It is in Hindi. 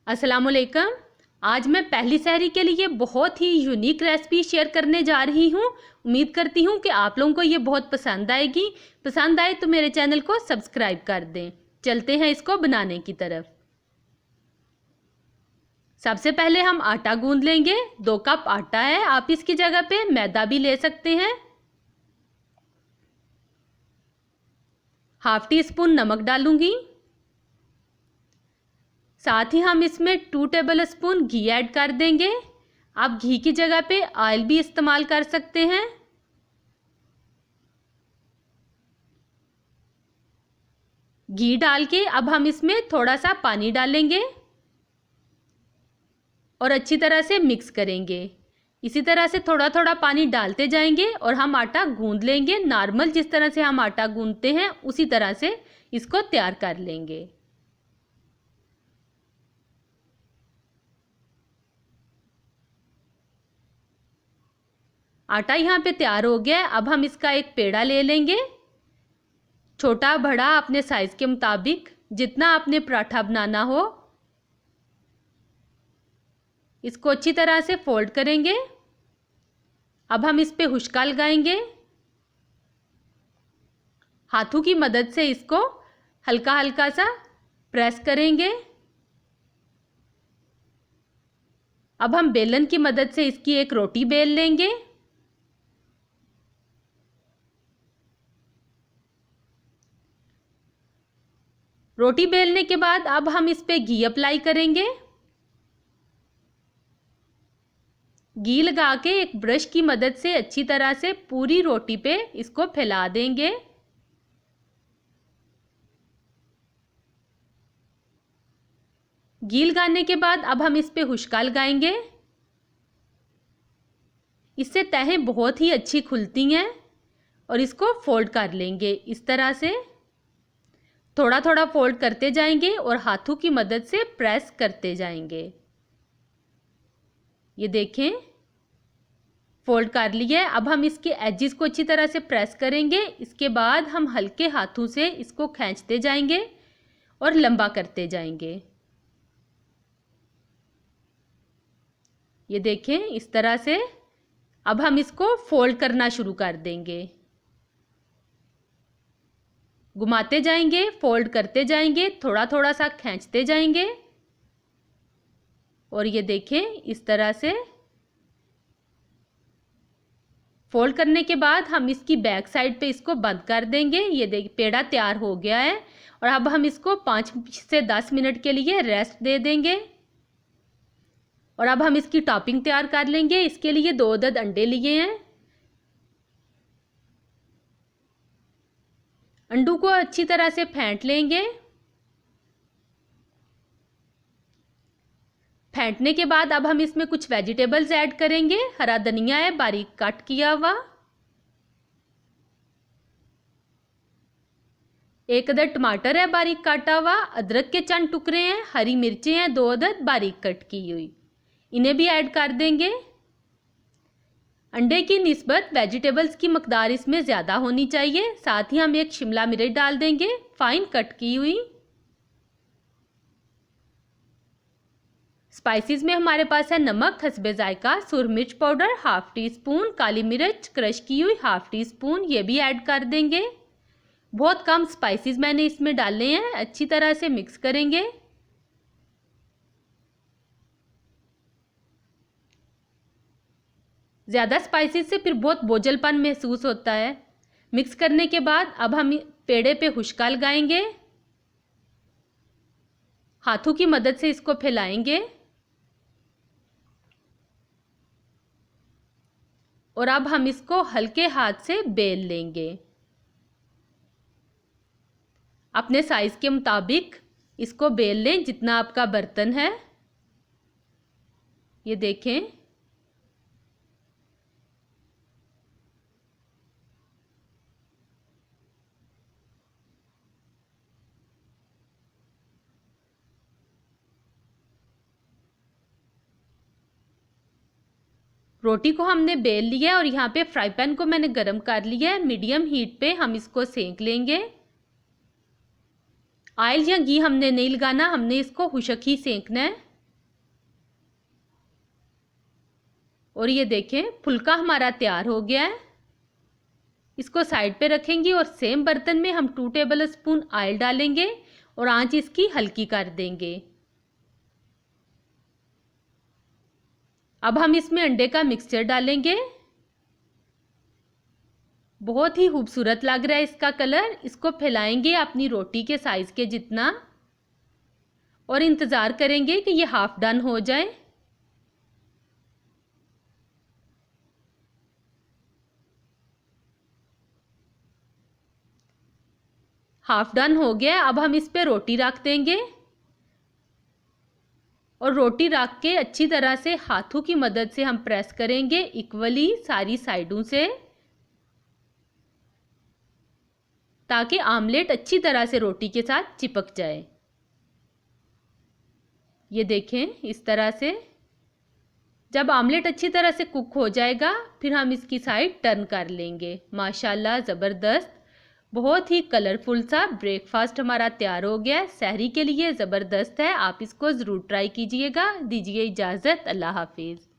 अस्सलामुअलैकुम। आज मैं पहली सहरी के लिए बहुत ही यूनिक रेसिपी शेयर करने जा रही हूँ। उम्मीद करती हूँ कि आप लोगों को ये बहुत पसंद आएगी। पसंद आए तो मेरे चैनल को सब्सक्राइब कर दें। चलते हैं इसको बनाने की तरफ। सबसे पहले हम आटा गूंद लेंगे। 2 कप आटा है, आप इसकी जगह पे मैदा भी ले सकते हैं। ½ टीस्पून नमक डालूंगी। साथ ही हम इसमें 2 टेबल स्पून घी ऐड कर देंगे। आप घी की जगह पे ऑयल भी इस्तेमाल कर सकते हैं। घी डाल के अब हम इसमें थोड़ा सा पानी डालेंगे और अच्छी तरह से मिक्स करेंगे। इसी तरह से थोड़ा थोड़ा पानी डालते जाएंगे और हम आटा गूंद लेंगे। नॉर्मल जिस तरह से हम आटा गूंदते हैं उसी तरह से इसको तैयार कर लेंगे। आटा यहाँ पे तैयार हो गया है। अब हम इसका एक पेड़ा ले लेंगे, छोटा बड़ा अपने साइज के मुताबिक, जितना आपने पराठा बनाना हो। इसको अच्छी तरह से फोल्ड करेंगे। अब हम इस पे हुश्का लगाएंगे। हाथों की मदद से इसको हल्का हल्का सा प्रेस करेंगे। अब हम बेलन की मदद से इसकी एक रोटी बेल लेंगे। रोटी बेलने के बाद अब हम इस पे घी अप्लाई करेंगे। घी लगा के एक ब्रश की मदद से अच्छी तरह से पूरी रोटी पे इसको फैला देंगे। घी लगाने के बाद अब हम इस पे हुश्का लगाएंगे। इससे तहें बहुत ही अच्छी खुलती हैं। और इसको फोल्ड कर लेंगे इस तरह से। थोड़ा थोड़ा फोल्ड करते जाएंगे और हाथों की मदद से प्रेस करते जाएंगे। ये देखें, फोल्ड कर लिया है। अब हम इसके एजेस को अच्छी तरह से प्रेस करेंगे। इसके बाद हम हल्के हाथों से इसको खींचते जाएंगे और लंबा करते जाएंगे। ये देखें, इस तरह से अब हम इसको फोल्ड करना शुरू कर देंगे। घुमाते जाएंगे, फोल्ड करते जाएंगे, थोड़ा थोड़ा सा खींचते जाएंगे। और ये देखें, इस तरह से फोल्ड करने के बाद हम इसकी बैक साइड पे इसको बंद कर देंगे। ये देख, पेड़ा तैयार हो गया है। और अब हम इसको 5 से 10 मिनट के लिए रेस्ट दे देंगे। और अब हम इसकी टॉपिंग तैयार कर लेंगे। इसके लिए 2 अदद अंडे लिए हैं। अंडों को अच्छी तरह से फेंट लेंगे। फेंटने के बाद अब हम इसमें कुछ वेजिटेबल्स ऐड करेंगे। हरा धनिया है बारीक कट किया हुआ, 1 अदद टमाटर है बारीक काटा हुआ, अदरक के चंद टुकड़े हैं, हरी मिर्चें हैं 2 अदद बारीक कट की हुई, इन्हें भी ऐड कर देंगे। अंडे की निस्बत वेजिटेबल्स की मकदार इसमें ज़्यादा होनी चाहिए। साथ ही हम एक शिमला मिर्च डाल देंगे फाइन कट की हुई। स्पाइसेस में हमारे पास है नमक हस्बे जायका, सुर मिर्च पाउडर ½ टीस्पून, काली मिर्च क्रश की हुई ½ टीस्पून, ये भी ऐड कर देंगे। बहुत कम स्पाइसेस मैंने इसमें डाले हैं। अच्छी तरह से मिक्स करेंगे। ज़्यादा स्पाइसेस से फिर बहुत बोझलपन महसूस होता है। मिक्स करने के बाद अब हम पेड़े पे हुश्का लगाएंगे। हाथों की मदद से इसको फैलाएंगे। और अब हम इसको हल्के हाथ से बेल लेंगे। अपने साइज के मुताबिक इसको बेल लें, जितना आपका बर्तन है। ये देखें, रोटी को हमने बेल लिया है और यहाँ पे फ्राई पैन को मैंने गरम कर लिया है। मीडियम हीट पे हम इसको सेंक लेंगे। ऑयल या घी हमने नहीं लगाना, हमने इसको खुशक ही सेंकना है। और ये देखें फुल्का हमारा तैयार हो गया है। इसको साइड पे रखेंगे और सेम बर्तन में हम 2 टेबल स्पून ऑयल डालेंगे और आंच इसकी हल्की कर देंगे। अब हम इसमें अंडे का मिक्सचर डालेंगे। बहुत ही खूबसूरत लग रहा है इसका कलर। इसको फैलाएंगे अपनी रोटी के साइज के जितना और इंतज़ार करेंगे कि ये हाफ डन हो जाए। हाफ डन हो गया। अब हम इस पे रोटी रख देंगे और रोटी रख के अच्छी तरह से हाथों की मदद से हम प्रेस करेंगे इक्वली सारी साइडों से, ताकि आमलेट अच्छी तरह से रोटी के साथ चिपक जाए। ये देखें इस तरह से। जब आमलेट अच्छी तरह से कुक हो जाएगा फिर हम इसकी साइड टर्न कर लेंगे। माशाल्लाह ज़बरदस्त, बहुत ही कलरफुल सा ब्रेकफास्ट हमारा तैयार हो गया है। सहरी के लिए ज़बरदस्त है, आप इसको ज़रूर ट्राई कीजिएगा। दीजिए इजाज़त, अल्लाह हाफिज़।